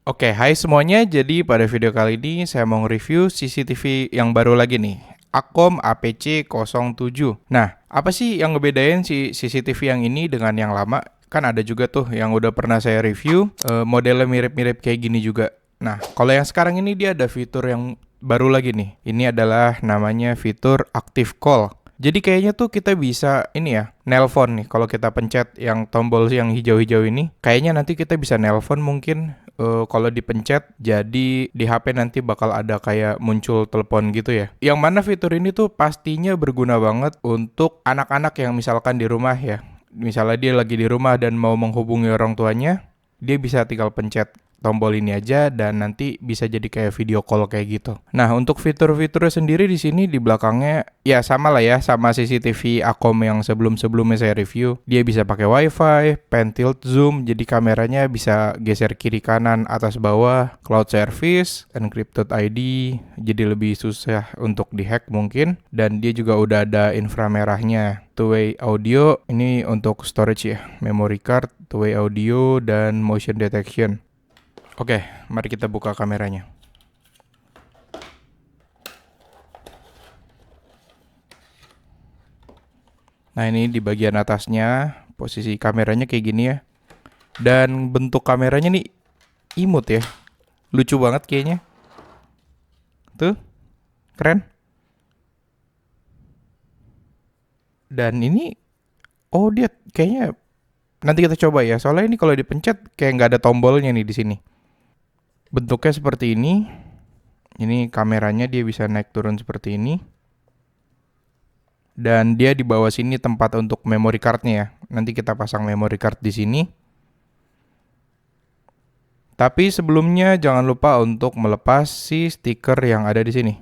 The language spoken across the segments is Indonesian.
Oke, hai semuanya. Jadi pada video kali ini saya mau nge-review CCTV yang baru lagi nih. Akom APC07. Nah, apa sih yang ngebedain si CCTV yang ini dengan yang lama? Kan ada juga tuh yang udah pernah saya review, modelnya mirip-mirip kayak gini juga. Nah, kalau yang sekarang ini dia ada fitur yang baru lagi nih. Ini adalah namanya fitur Active Call. Jadi kayaknya tuh kita bisa ini ya, nelpon nih. Kalau kita pencet yang tombol yang hijau-hijau ini, kayaknya nanti kita bisa nelpon mungkin. Kalau dipencet, jadi di HP nanti bakal ada kayak muncul telepon gitu ya. Yang mana fitur ini tuh pastinya berguna banget untuk anak-anak yang misalkan di rumah ya. Misalnya dia lagi di rumah dan mau menghubungi orang tuanya, dia bisa tinggal pencet tombol ini aja dan nanti bisa jadi kayak video call kayak gitu. Nah, untuk fitur-fiturnya sendiri di sini di belakangnya ya sama lah ya sama CCTV Akom yang sebelum-sebelumnya saya review. Dia bisa pakai WiFi, pan tilt zoom, jadi kameranya bisa geser kiri kanan, atas bawah, cloud service, encrypted ID, jadi lebih susah untuk dihack mungkin, dan dia juga udah ada inframerahnya. Two-way audio, ini untuk storage ya, memory card, two-way audio, dan motion detection. Oke, mari kita buka kameranya. Nah, ini di bagian atasnya, posisi kameranya kayak gini ya. Dan bentuk kameranya nih imut ya. Lucu banget kayaknya. Tuh, keren. Dan ini, oh dia kayaknya nanti kita coba ya. Soalnya ini kalau dipencet kayak nggak ada tombolnya nih di sini. Bentuknya seperti ini. Ini kameranya dia bisa naik turun seperti ini. Dan dia di bawah sini tempat untuk memory cardnya ya. Nanti kita pasang memory card di sini. Tapi sebelumnya jangan lupa untuk melepas si stiker yang ada di sini.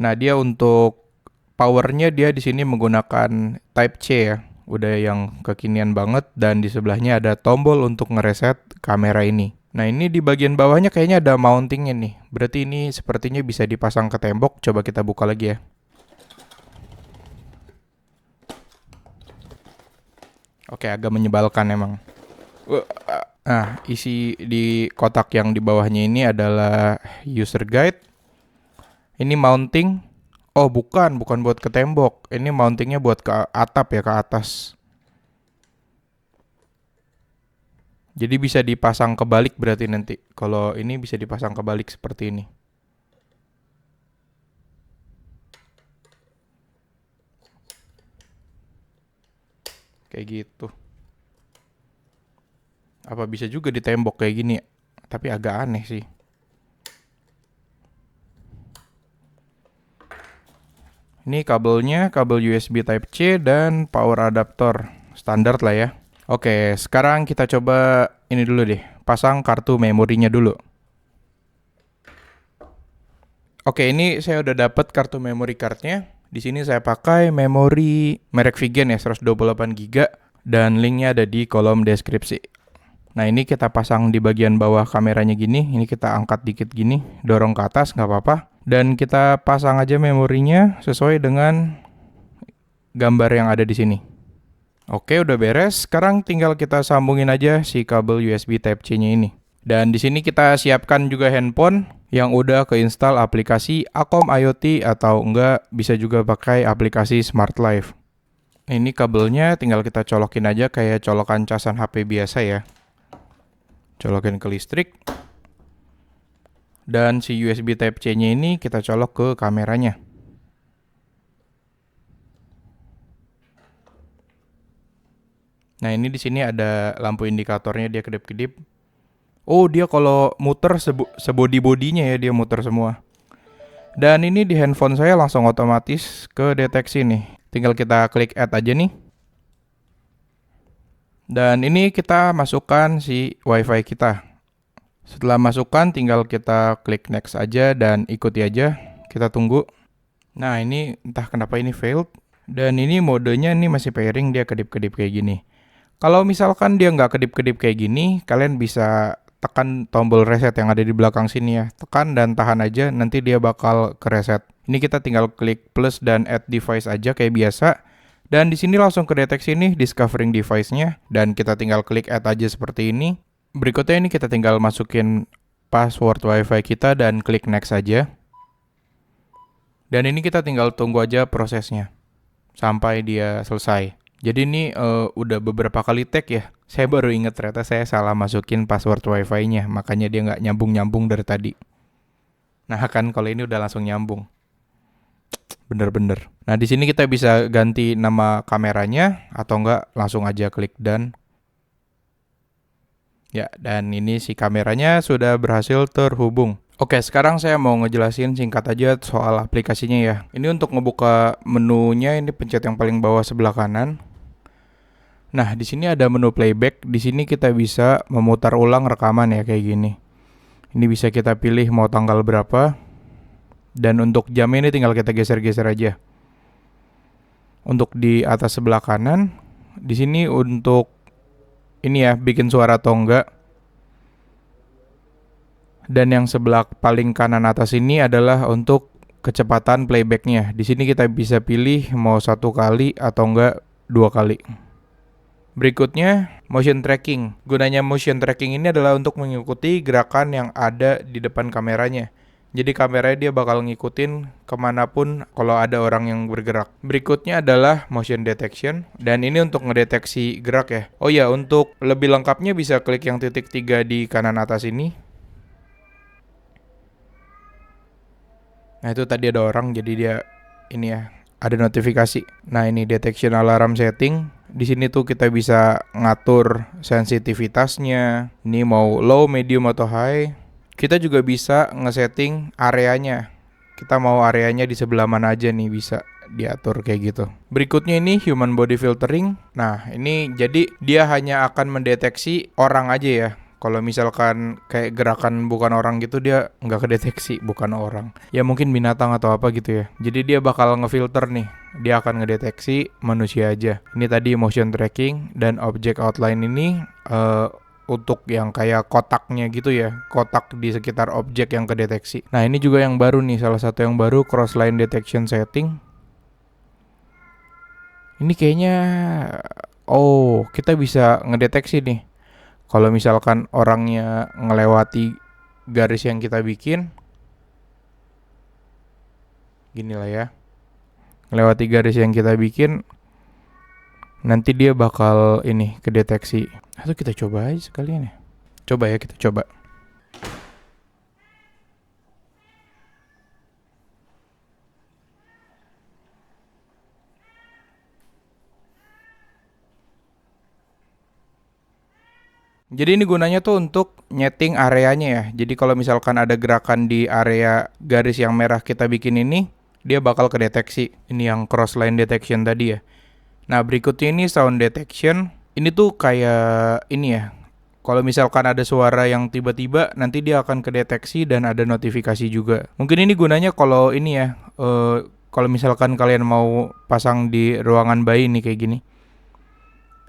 Nah, dia untuk powernya dia di sini menggunakan Type C ya. Udah yang kekinian banget, dan di sebelahnya ada tombol untuk ngereset kamera ini. Nah, ini di bagian bawahnya kayaknya ada mountingnya nih. Berarti ini sepertinya bisa dipasang ke tembok. Coba kita buka lagi ya. Oke, agak menyebalkan emang. Nah, isi di kotak yang di bawahnya ini adalah user guide. Ini mounting. Oh, bukan buat ke tembok. Ini mountingnya buat ke atap ya, ke atas. Jadi bisa dipasang kebalik berarti nanti. Kalau ini bisa dipasang kebalik seperti ini. Kayak gitu. Apa bisa juga di tembok kayak gini? Tapi agak aneh sih. Ini kabelnya, kabel USB Type C dan power adapter. Standar lah ya. Oke, sekarang kita coba ini dulu deh. Pasang kartu memorinya dulu. Oke, ini saya udah dapat kartu memory cardnya. Di sini saya pakai memori merek Vigen ya, 128 GB, dan linknya ada di kolom deskripsi. Nah, ini kita pasang di bagian bawah kameranya gini. Ini kita angkat dikit gini, dorong ke atas nggak apa-apa. Dan kita pasang aja memorinya sesuai dengan gambar yang ada di sini. Oke, udah beres. Sekarang tinggal kita sambungin aja si kabel USB Type C-nya ini. Dan di sini kita siapkan juga handphone yang udah keinstall aplikasi Akom IoT, atau enggak bisa juga pakai aplikasi Smart Life. Ini kabelnya tinggal kita colokin aja kayak colokan casan HP biasa ya. Colokin ke listrik. Dan si USB Type C-nya ini kita colok ke kameranya. Nah, ini di sini ada lampu indikatornya, dia kedip-kedip. Oh, dia kalau muter sebody-bodinya ya, dia muter semua. Dan ini di handphone saya langsung otomatis ke deteksi nih. Tinggal kita klik add aja nih. Dan ini kita masukkan si WiFi kita. Setelah masukkan tinggal kita klik next aja dan ikuti aja. Kita tunggu. Nah, ini entah kenapa ini failed. Dan ini modenya ini masih pairing, dia kedip-kedip kayak gini. Kalau misalkan dia nggak kedip-kedip kayak gini, kalian bisa tekan tombol reset yang ada di belakang sini ya. Tekan dan tahan aja, nanti dia bakal ke reset. Ini kita tinggal klik plus dan add device aja kayak biasa. Dan di sini langsung ke deteksi nih discovering device-nya, dan kita tinggal klik add aja seperti ini. Berikutnya ini kita tinggal masukin password WiFi kita dan klik next saja. Dan ini kita tinggal tunggu aja prosesnya sampai dia selesai. Jadi ini udah beberapa kali tag ya. Saya baru ingat ternyata saya salah masukin password WiFi-nya, makanya dia nggak nyambung-nyambung dari tadi. Nah kan kalau ini udah langsung nyambung. Bener-bener. Nah di sini kita bisa ganti nama kameranya atau enggak langsung aja klik done. Ya, dan ini si kameranya sudah berhasil terhubung. Oke, sekarang saya mau ngejelasin singkat aja soal aplikasinya ya. Ini untuk ngebuka menunya, ini pencet yang paling bawah sebelah kanan. Nah, di sini ada menu playback. Di sini kita bisa memutar ulang rekaman ya kayak gini. Ini bisa kita pilih mau tanggal berapa. Dan untuk jam ini tinggal kita geser-geser aja. Untuk di atas sebelah kanan, di sini untuk ini ya, bikin suara atau enggak. Dan yang sebelah paling kanan atas ini adalah untuk kecepatan playbacknya. Di sini kita bisa pilih mau 1 kali atau enggak 2 kali. Berikutnya, motion tracking. Gunanya motion tracking ini adalah untuk mengikuti gerakan yang ada di depan kameranya. Jadi kameranya dia bakal ngikutin kemanapun kalau ada orang yang bergerak. Berikutnya adalah motion detection. Dan ini untuk ngedeteksi gerak ya. Oh ya, untuk lebih lengkapnya bisa klik yang titik 3 di kanan atas ini. Nah itu tadi ada orang, jadi dia ini ya, ada notifikasi. Nah ini detection alarm setting. Di sini tuh kita bisa ngatur sensitivitasnya. Ini mau low, medium atau high. Kita juga bisa ngesetting areanya. Kita mau areanya di sebelah mana aja nih, bisa diatur kayak gitu. Berikutnya ini human body filtering. Nah ini jadi dia hanya akan mendeteksi orang aja ya. Kalau misalkan kayak gerakan bukan orang gitu dia nggak kedeteksi bukan orang. Ya mungkin binatang atau apa gitu ya. Jadi dia bakal ngefilter nih. Dia akan ngedeteksi manusia aja. Ini tadi motion tracking dan object outline ini untuk yang kayak kotaknya gitu ya. Kotak di sekitar objek yang kedeteksi. Nah ini juga yang baru nih. Salah satu yang baru cross line detection setting. Ini kayaknya kita bisa ngedeteksi nih. Kalau misalkan orangnya ngelewati garis yang kita bikin, gini lah ya, ngelewati garis yang kita bikin, nanti dia bakal ini kedeteksi. Atau kita coba aja sekalian ya. Coba ya, kita coba. Jadi ini gunanya tuh untuk nyeting areanya ya. Jadi kalau misalkan ada gerakan di area garis yang merah kita bikin ini, dia bakal kedeteksi. Ini yang cross line detection tadi ya. Nah berikutnya ini sound detection. Ini tuh kayak ini ya. Kalau misalkan ada suara yang tiba-tiba, nanti dia akan kedeteksi dan ada notifikasi juga. Mungkin ini gunanya kalau ini ya. Kalau misalkan kalian mau pasang di ruangan bayi nih kayak gini.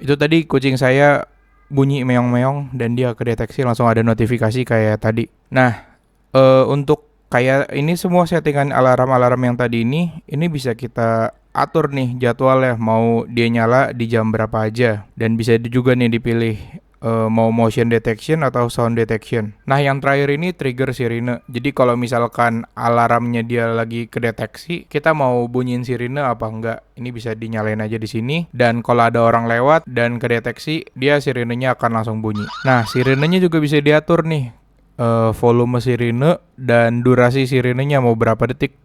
Itu tadi kucing saya bunyi meong-meong dan dia kedeteksi langsung ada notifikasi kayak tadi. Nah, untuk kayak ini semua settingan alarm-alarm yang tadi ini bisa kita atur nih jadwalnya mau dia nyala di jam berapa aja dan bisa juga nih dipilih mau motion detection atau sound detection. Nah, yang terakhir ini trigger sirine. Jadi kalau misalkan alarmnya dia lagi kedeteksi, kita mau bunyiin sirine apa enggak? Ini bisa dinyalain aja di sini. Dan kalau ada orang lewat dan kedeteksi, dia sirinenya akan langsung bunyi. Nah, sirinenya juga bisa diatur nih. Volume sirine dan durasi sirinenya mau berapa detik.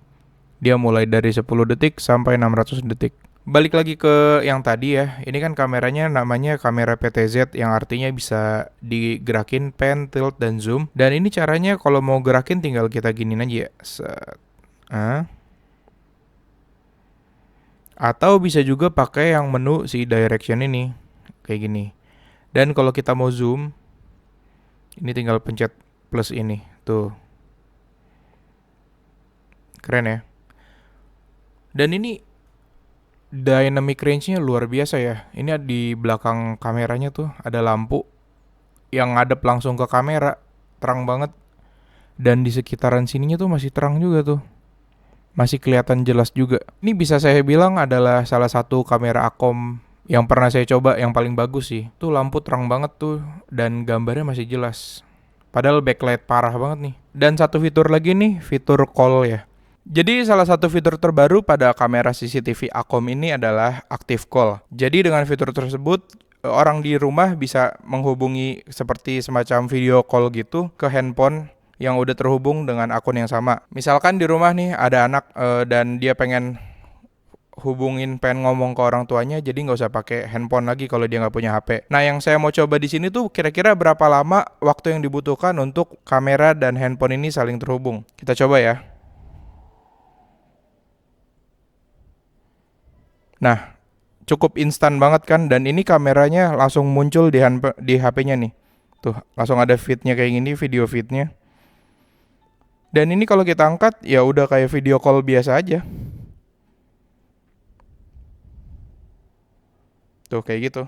Dia mulai dari 10 detik sampai 600 detik. Balik lagi ke yang tadi ya, ini kan kameranya namanya kamera PTZ yang artinya bisa digerakin pan, tilt, dan zoom. Dan ini caranya kalau mau gerakin tinggal kita giniin aja ya. Atau bisa juga pakai yang menu si direction ini, kayak gini. Dan kalau kita mau zoom, ini tinggal pencet plus ini, tuh. Keren ya. Dan ini dynamic range-nya luar biasa ya. Ini di belakang kameranya tuh ada lampu yang ngadep langsung ke kamera. Terang banget. Dan di sekitaran sininya tuh masih terang juga tuh. Masih kelihatan jelas juga. Ini bisa saya bilang adalah salah satu kamera Akom Yang pernah saya coba yang paling bagus sih. Tuh lampu terang banget tuh dan gambarnya masih jelas. Padahal backlight parah banget nih. Dan satu fitur lagi nih, fitur call ya. Jadi salah satu fitur terbaru pada kamera CCTV Akom ini adalah Active Call. Jadi dengan fitur tersebut, orang di rumah bisa menghubungi seperti semacam video call gitu ke handphone yang udah terhubung dengan akun yang sama. Misalkan di rumah nih ada anak dan dia pengen pengen ngomong ke orang tuanya, jadi nggak usah pakai handphone lagi kalau dia nggak punya HP. Nah, yang saya mau coba di sini tuh kira-kira berapa lama waktu yang dibutuhkan untuk kamera dan handphone ini saling terhubung. Kita coba ya. Nah, cukup instan banget kan, dan ini kameranya langsung muncul di HP-nya nih. Tuh, langsung ada feed-nya kayak gini, video feed-nya. Dan ini kalau kita angkat, ya udah kayak video call biasa aja. Tuh, kayak gitu.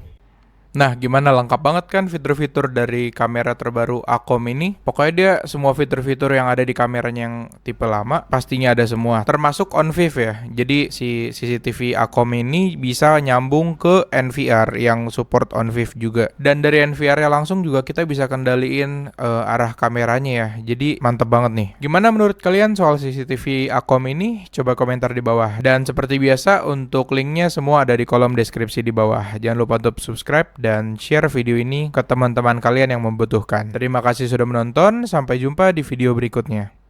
Nah, gimana, lengkap banget kan fitur-fitur dari kamera terbaru Akom ini? Pokoknya dia semua fitur-fitur yang ada di kameranya yang tipe lama pastinya ada semua, termasuk on-viv ya. Jadi si CCTV Akom ini bisa nyambung ke NVR yang support on-viv juga. Dan dari NVR-nya langsung juga kita bisa kendaliin arah kameranya ya. Jadi mantep banget nih. Gimana menurut kalian soal CCTV Akom ini? Coba komentar di bawah. Dan seperti biasa, untuk linknya semua ada di kolom deskripsi di bawah. Jangan lupa untuk subscribe dan share video ini ke teman-teman kalian yang membutuhkan. Terima kasih sudah menonton, sampai jumpa di video berikutnya.